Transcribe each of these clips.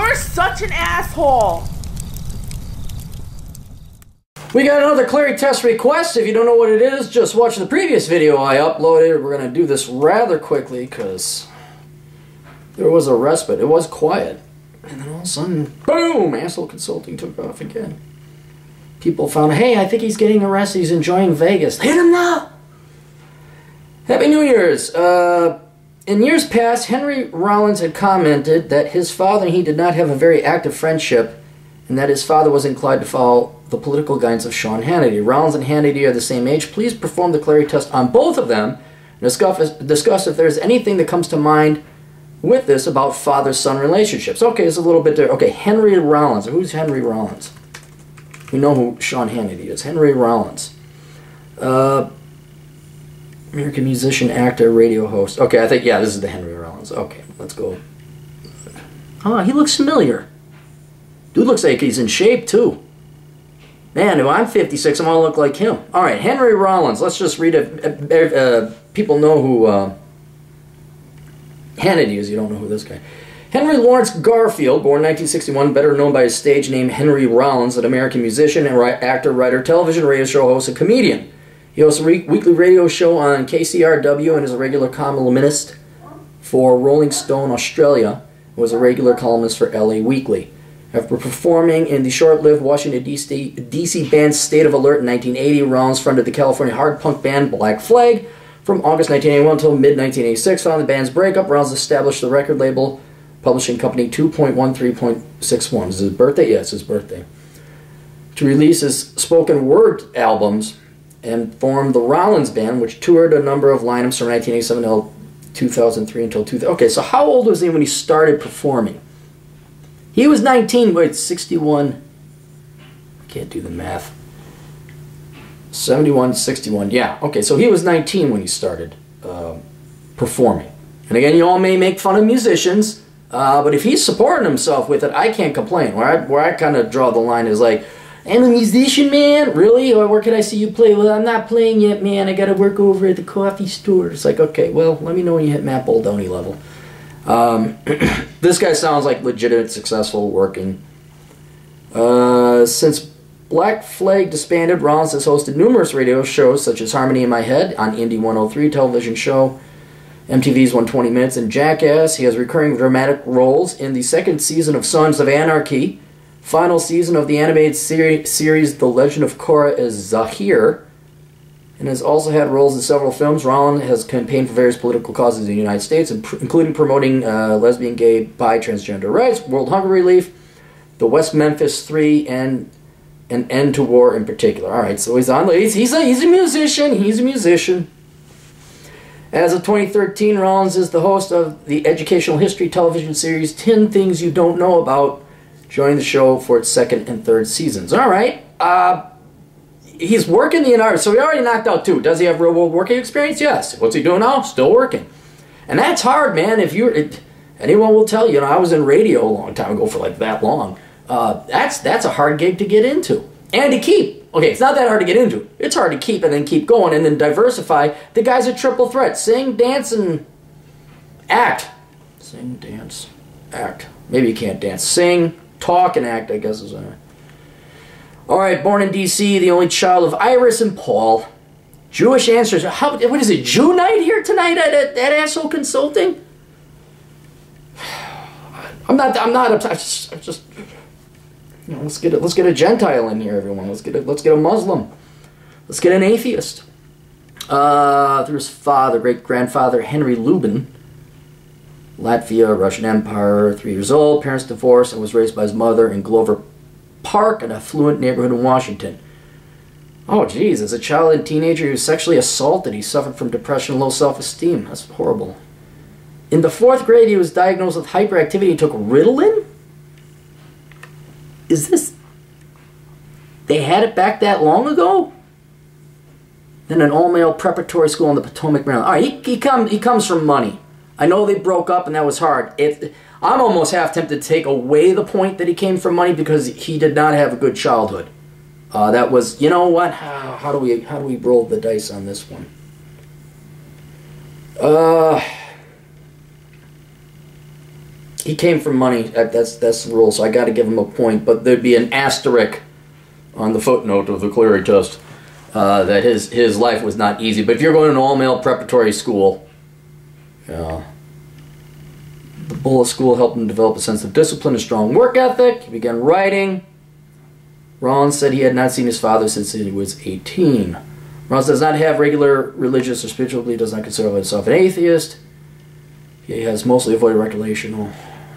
You're such an asshole. We got another Clarey test request. If you don't know what it is, just watch the previous video I uploaded. We're going to do this rather quickly because there was a respite. It was quiet. And then all of a sudden, boom, Asshole Consulting took off again. People found, hey, I think he's getting arrested. He's enjoying Vegas. Hit him now! Happy New Year's. In years past, Henry Rollins had commented that his father and he did not have a very active friendship and that his father was inclined to follow the political guidance of Sean Hannity. Rollins and Hannity are the same age. Please perform the Clarey test on both of them and discuss if there's anything that comes to mind with this about father-son relationships. Okay, it's a little bit there. Okay, Henry Rollins. Who's Henry Rollins? We know who Sean Hannity is. Henry Rollins. American musician, actor, radio host. Okay, I think, yeah, this is the Henry Rollins. Okay, let's go. Oh, he looks familiar. Dude looks like he's in shape, too. Man, if I'm 56, I'm going to look like him. All right, Henry Rollins. Let's just read it. People know who Hannity is. You don't know who this guy. Henry Lawrence Garfield, born 1961, better known by his stage name Henry Rollins, an American musician and actor, writer, television radio show host, and comedian. He hosts a weekly radio show on KCRW and is a regular columnist for Rolling Stone Australia and was a regular columnist for LA Weekly. After performing in the short-lived Washington, D.C. band State of Alert in 1980, Rollins fronted the California hard punk band Black Flag. From August 1981 until mid-1986, following the band's breakup, Rollins established the record label publishing company 2.13.61. Is it his birthday? Yeah, it's his birthday. To release his spoken word albums and formed the Rollins Band, which toured a number of lineups from 1987 till 2003 until 2000. Okay, so how old was he when he started performing? He was 19, wait, 61. I can't do the math. 71, 61, yeah. Okay, so he was 19 when he started performing. And again, you all may make fun of musicians, but if he's supporting himself with it, I can't complain. Where I kind of draw the line is like, I'm a musician, man? Really? Or where can I see you play? Well, I'm not playing yet, man. I got to work over at the coffee store. It's like, okay, well, let me know when you hit Matt Baldoni level. This guy sounds like legitimate, successful, working. Since Black Flag disbanded, Rollins has hosted numerous radio shows such as Harmony in My Head on Indie 103 television show, MTV's 120 Minutes, and Jackass. He has recurring dramatic roles in the second season of Sons of Anarchy, final season of the animated series The Legend of Korra as Zahir, and has also had roles in several films. Rollins has campaigned for various political causes in the United States, including promoting lesbian, gay, bi, transgender rights, World Hunger Relief, the West Memphis 3, and an end to war in particular. All right, so he's a musician. He's a musician. As of 2013, Rollins is the host of the educational history television series 10 Things You Don't Know About, joining the show for its second and third seasons. All right. He's working the NR, so he already knocked out 2. Does he have real-world working experience? Yes. What's he doing now? Still working. And that's hard, man. Anyone will tell you, I was in radio a long time ago for like that long. That's a hard gig to get into. And to keep. Okay, it's not that hard to get into. It's hard to keep and then keep going and then diversify. The guy's a triple threat. Sing, dance, and act. Sing, dance, act. Maybe you can't dance. Sing, talk, and act, I guess is what Alright, born in D.C., the only child of Iris and Paul. Jewish ancestors. What is it, Jew night here tonight at Asshole Consulting? I'm not just let's get a Gentile in here, everyone. Let's get a Muslim. Let's get an atheist. Through his father, great-grandfather, Henry Lubin. Latvia, Russian Empire, 3 years old, parents divorced, and was raised by his mother in Glover Park, an affluent neighborhood in Washington. Oh, geez, as a child and teenager, he was sexually assaulted. He suffered from depression and low self-esteem. That's horrible. In the 4th grade, he was diagnosed with hyperactivity and took Ritalin? Is this... They had it back that long ago? Then an all-male preparatory school in the Potomac, Maryland. All right, he comes from money. I know they broke up and that was hard. I'm almost half tempted to take away the point that he came from money because he did not have a good childhood. That was, you know what? How do we roll the dice on this one? he came from money. That's the rule, so I got to give him a point. But there'd be an asterisk on the footnote of the Clarey test that his life was not easy. But if you're going to an all-male preparatory school, the Bullis School helped him develop a sense of discipline and strong work ethic. He began writing. Rollins said he had not seen his father since he was 18. Rollins does not have regular religious or spiritual belief, does not consider himself an atheist. He has mostly avoided recreational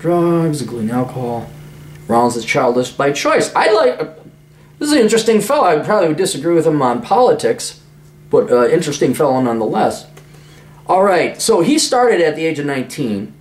drugs, including alcohol. Rollins is childish by choice. This is an interesting fellow. I probably would disagree with him on politics, but interesting fellow nonetheless. All right, so he started at the age of 19.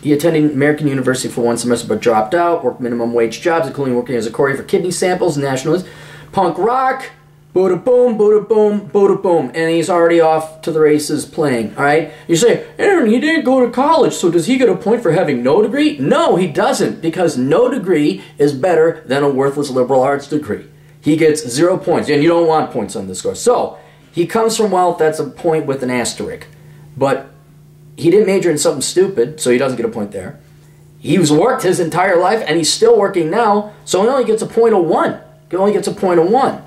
He attended American University for one semester but dropped out, worked minimum wage jobs, including working as a courier for kidney samples, nationalist, punk rock, Buddha boom, Buddha boom, Buddha boom. And he's already off to the races playing, all right? You say, Aaron, he didn't go to college, so does he get a point for having no degree? No, he doesn't, because no degree is better than a worthless liberal arts degree. He gets 0 points, and you don't want points on this score. So, he comes from wealth, that's a point with an asterisk. But he didn't major in something stupid, so he doesn't get a point there. He's worked his entire life, and he's still working now, so he only gets a point of 1. He only gets a point of 1.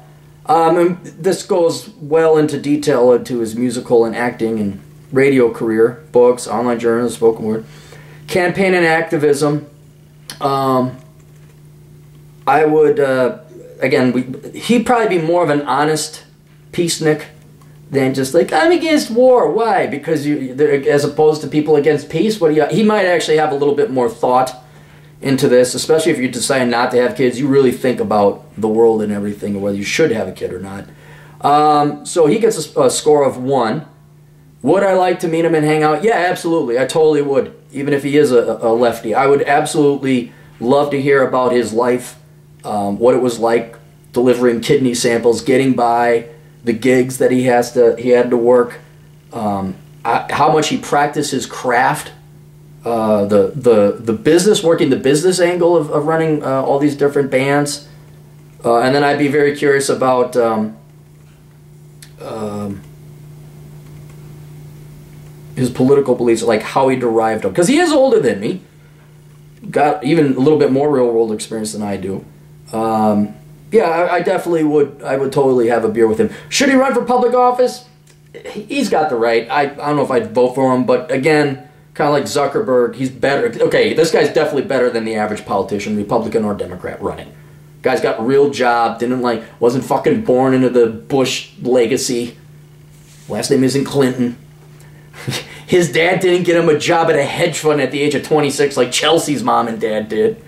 And this goes well into detail into his musical and acting and radio career, books, online journalism, spoken word, campaign and activism. I would, again, he'd probably be more of an honest peacenik than just like, I'm against war. Why? Because as opposed to people against peace, he might actually have a little bit more thought into this, especially if you decide not to have kids. You really think about the world and everything, and whether you should have a kid or not. So he gets a score of 1. Would I like to meet him and hang out? Yeah, absolutely. I totally would, even if he is a lefty. I would absolutely love to hear about his life, what it was like delivering kidney samples, getting by, the gigs that he had to work, how much he practiced his craft, the business, working the business angle of running all these different bands, and then I'd be very curious about his political beliefs, like how he derived them, because he is older than me, got even a little bit more real world experience than I do. Yeah, I definitely would. I would totally have a beer with him. Should he run for public office? He's got the right. I don't know if I'd vote for him, but again, kind of like Zuckerberg, he's better. Okay, this guy's definitely better than the average politician, Republican or Democrat, running. Guy's got a real job. Wasn't fucking born into the Bush legacy. Last name isn't Clinton. His dad didn't get him a job at a hedge fund at the age of 26 like Chelsea's mom and dad did.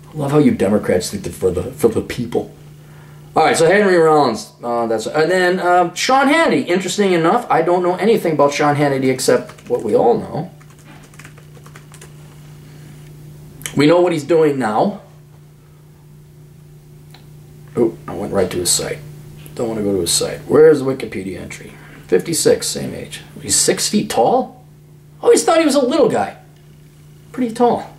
I love how you Democrats think that for the people. All right, so Henry Rollins, and then Sean Hannity. Interesting enough, I don't know anything about Sean Hannity except what we all know. We know what he's doing now. Oh, I went right to his site. Don't want to go to his site. Where's the Wikipedia entry? 56, same age. He's 6 feet tall? I always thought he was a little guy. Pretty tall.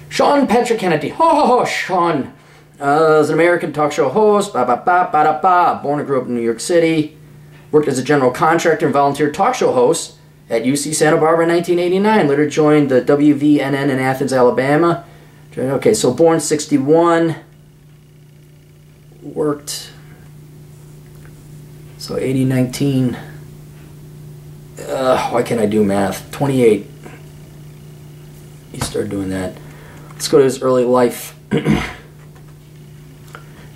Sean Patrick Hannity. Oh, Sean. Is an American talk show host. Born and grew up in New York City. Worked as a general contractor and volunteer talk show host at UC Santa Barbara in 1989. Later joined the WVNN in Athens, Alabama. Okay, so born 61. Worked. So 80, 19. Why can't I do math? 28. He started doing that. Let's go to his early life. If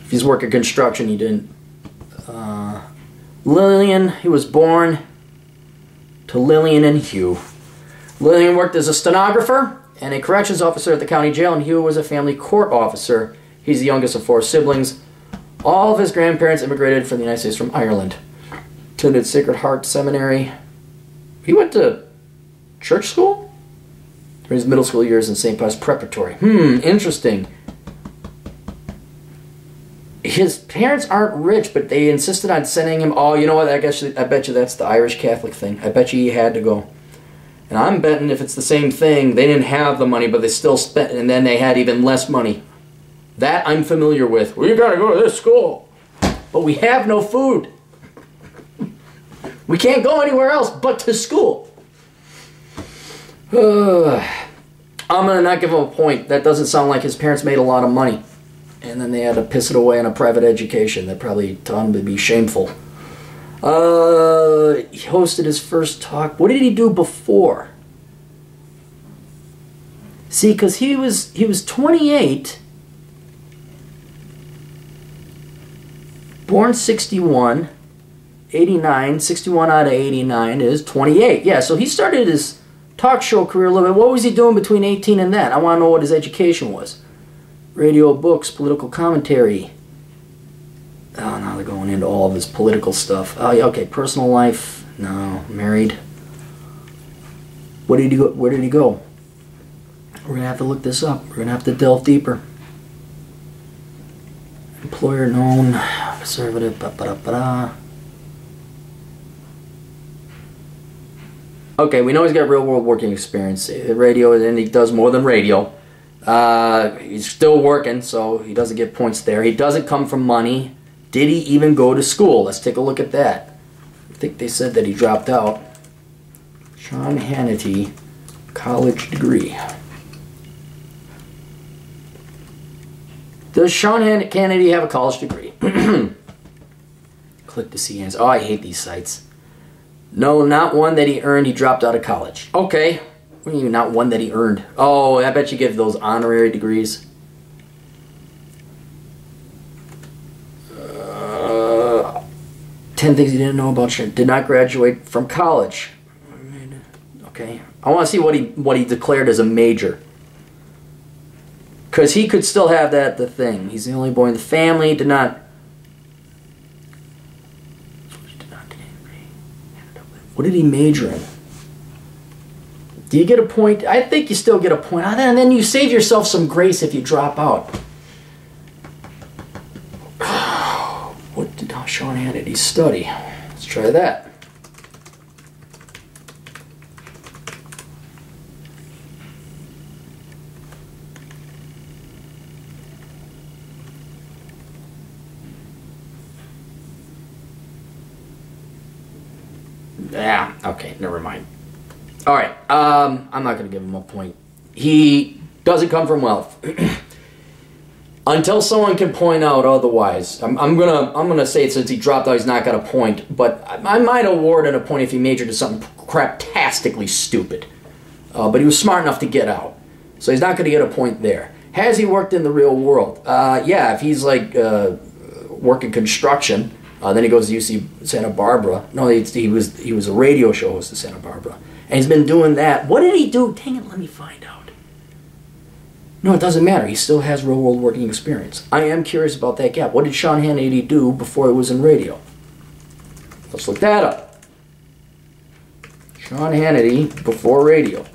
he's working construction, he didn't. Lillian, he was born to Lillian and Hugh. Lillian worked as a stenographer and a corrections officer at the county jail, and Hugh was a family court officer. He's the youngest of 4 siblings. All of his grandparents immigrated from the United States from Ireland. Attended Sacred Heart Seminary. He went to church school? During his middle school years in St. Pius Preparatory. Interesting. His parents aren't rich, but they insisted on sending him. Oh, you know what? I bet you that's the Irish Catholic thing. I bet you he had to go. And I'm betting if it's the same thing, they didn't have the money, but they still spent, and then they had even less money. That I'm familiar with. We gotta go to this school, but we have no food. We can't go anywhere else but to school. I'm going to not give him a point. That doesn't sound like his parents made a lot of money. And then they had to piss it away on a private education that probably taught him to be shameful. He hosted his first talk. What did he do before? See, because he was 28, born 61, 89, 61 out of 89 is 28. Yeah, so he started his talk show career a little bit. What was he doing between 18 and then? I want to know what his education was. Radio, books, political commentary. Oh, now they're going into all of his political stuff. Oh, yeah, okay, personal life. No, married. Where did he go? We're going to have to look this up. We're going to have to delve deeper. Employer known, conservative, ba-ba-da-ba-da. Okay, we know he's got real world working experience. Radio, and he does more than radio. He's still working, so he doesn't get points there. He doesn't come from money. Did he even go to school? Let's take a look at that. I think they said that he dropped out. Sean Hannity, college degree. Does Sean Hannity have a college degree? Click to see answer. Oh, I hate these sites. No, not one that he earned. He dropped out of college. Okay. What do you mean, not one that he earned? Oh, I bet you give those honorary degrees. 10 things he didn't know about. Did not graduate from college. Okay. I want to see what he declared as a major. Because he could still have the thing. He's the only boy in the family. Did not. What did he major in? Do you get a point? I think you still get a point. And then you save yourself some grace if you drop out. What did Sean Hannity study? Let's try that. Yeah, okay, never mind. All right, I'm not going to give him a point. He doesn't come from wealth. Until someone can point out otherwise, I'm gonna say it since he dropped out, he's not got a point. But I might award him a point if he majored in something craptastically stupid. But he was smart enough to get out, so he's not going to get a point there. Has he worked in the real world? Yeah, if he's like working construction. Then he goes to UC Santa Barbara. No, he was a radio show host in Santa Barbara. And he's been doing that. What did he do? Dang it, let me find out. No, it doesn't matter. He still has real world working experience. I am curious about that gap. What did Sean Hannity do before he was in radio? Let's look that up. Sean Hannity before radio.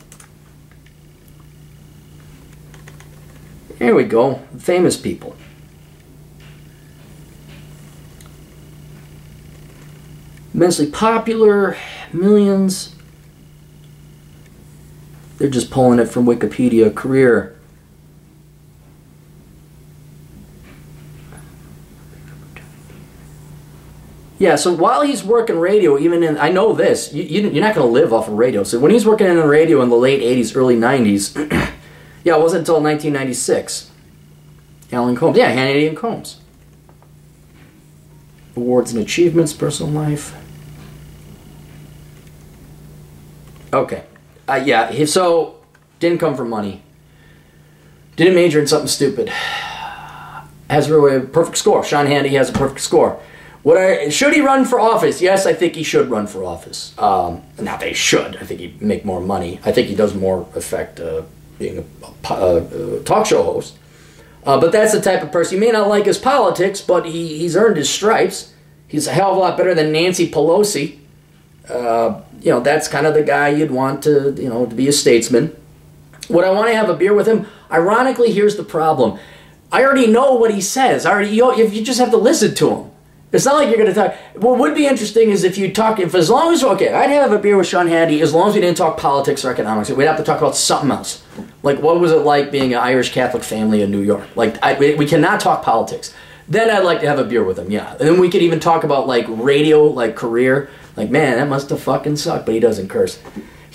Here we go. Famous people. Immensely popular, millions. They're just pulling it from Wikipedia. Career. Yeah, so while he's working radio, even in, I know this, you're not going to live off of radio. So when he's working in the radio in the late 80s, early 90s, yeah, it wasn't until 1996. Alan Combs. Yeah, Hannity and Combs. Awards and achievements, personal life. Okay. Yeah, so didn't come from money. Didn't major in something stupid. Has a perfect score. Sean Hannity has a perfect score. Should he run for office? Yes, I think he should run for office. Not that he should. I think he'd make more money. I think he does more effect being a talk show host. But that's the type of person. You may not like his politics, but he's earned his stripes. He's a hell of a lot better than Nancy Pelosi. You know, that's kind of the guy you'd want to, you know, to be a statesman. Would I want to have a beer with him? Ironically, here's the problem. I already know what he says. You just have to listen to him. It's not like you're going to talk. What would be interesting is if you talk, as long as, okay, I'd have a beer with Sean Hannity as long as we didn't talk politics or economics. We'd have to talk about something else. Like, what was it like being an Irish Catholic family in New York? Like, we cannot talk politics. Then I'd like to have a beer with him, yeah. And then we could even talk about, like, radio, like, career. Like, man, that must have fucking sucked, but he doesn't curse.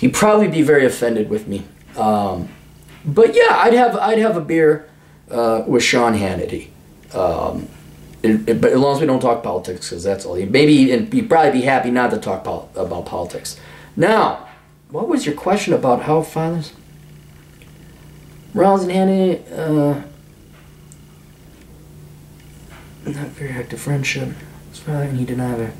he'd probably be very offended with me. But yeah, I'd have a beer with Sean Hannity. But as long as we don't talk politics, because that's all. Maybe and he'd probably be happy not to talk about politics. Now, what was your question about how fathers? Rollins and Hannity, not very active friendship. His father, and he denied her.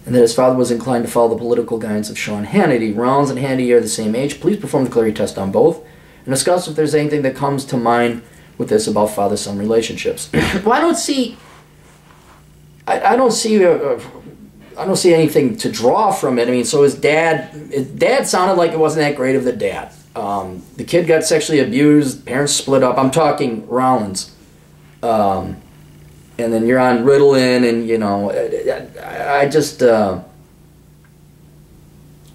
And that his father was inclined to follow the political guidance of Sean Hannity. Rollins and Hannity are the same age. Please perform the Clarey test on both and discuss if there's anything that comes to mind with this about father-son relationships. Well, I don't see anything to draw from it. I mean, so his dad sounded like it wasn't that great of the dad. The kid got sexually abused. Parents split up. I'm talking Rollins. And then you're on Ritalin, and you know, I just and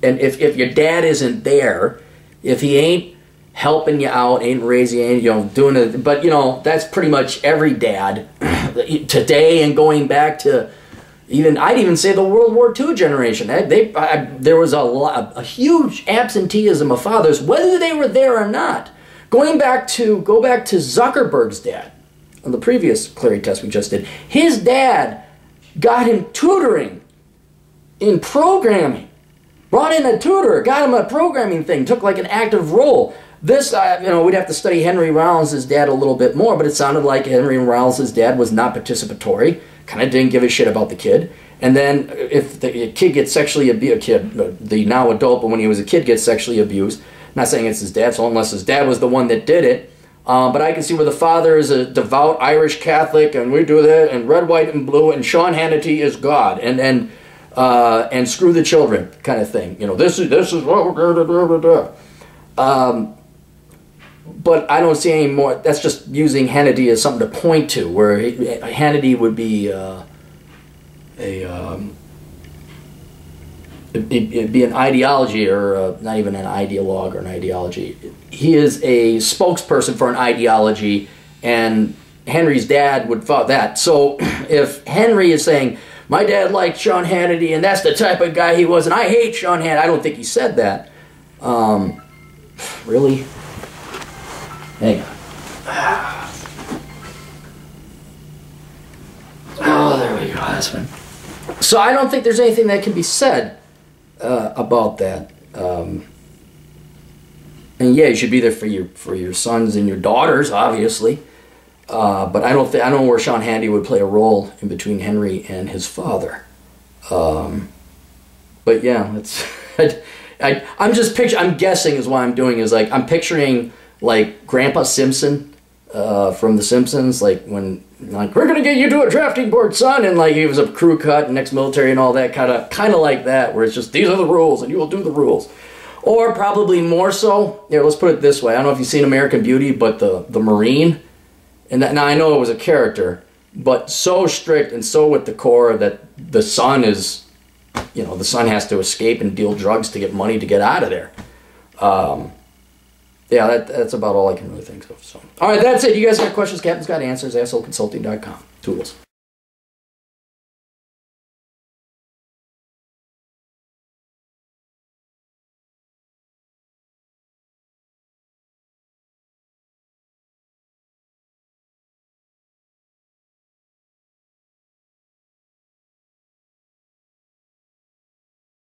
if your dad isn't there, if he ain't helping you out, ain't raising, ain't, you know, doing it, but you know, that's pretty much every dad today and going back to I'd even say the World War II generation. There was a huge absenteeism of fathers, whether they were there or not. Go back to Zuckerberg's dad. On the previous Clarey test we just did, his dad got him tutoring in programming. Brought in a tutor, got him a programming thing, took like an active role. This, we'd have to study Henry Rollins' dad a little bit more, but it sounded like Henry Rollins' dad was not participatory, kind of didn't give a shit about the kid. And then if the kid gets sexually abused, the now adult, but when he was a kid gets sexually abused, not saying it's his dad, so unless his dad was the one that did it, but I can see where the father is a devout Irish Catholic, and we do that, and red, white, and blue, and Sean Hannity is God, and screw the children kind of thing. You know, this is what we're going to do. But I don't see any more. That's just using Hannity as something to point to, where Hannity would be it'd be an ideology, or not even an ideologue or an ideology. He is a spokesperson for an ideology, and Henry's dad would follow that. So if Henry is saying, my dad liked Sean Hannity, and that's the type of guy he was, and I hate Sean Hannity, I don't think he said that. Really? Hang on. Oh, there we go. That's one. So I don't think there's anything that can be said about that. And yeah, you should be there for your sons and your daughters, obviously. But I don't know where Sean Hannity would play a role in between Henry and his father. But yeah, it's I'm guessing is what I'm doing is like I'm picturing like Grandpa Simpson from The Simpsons, like when like we're gonna get you to a drafting board, son, and like he was a crew cut and ex-military and all that kind of like that, where it's just these are the rules and you will do the rules. Or probably more so, here, let's put it this way. I don't know if you've seen American Beauty, but the Marine, and that, now I know it was a character, but so strict and so with the core that the son is, you know, the son has to escape and deal drugs to get money to get out of there. Yeah, that's about all I can really think of. So, all right, that's it. You guys got questions? Captain's got answers. AssholeConsulting.com. Tools.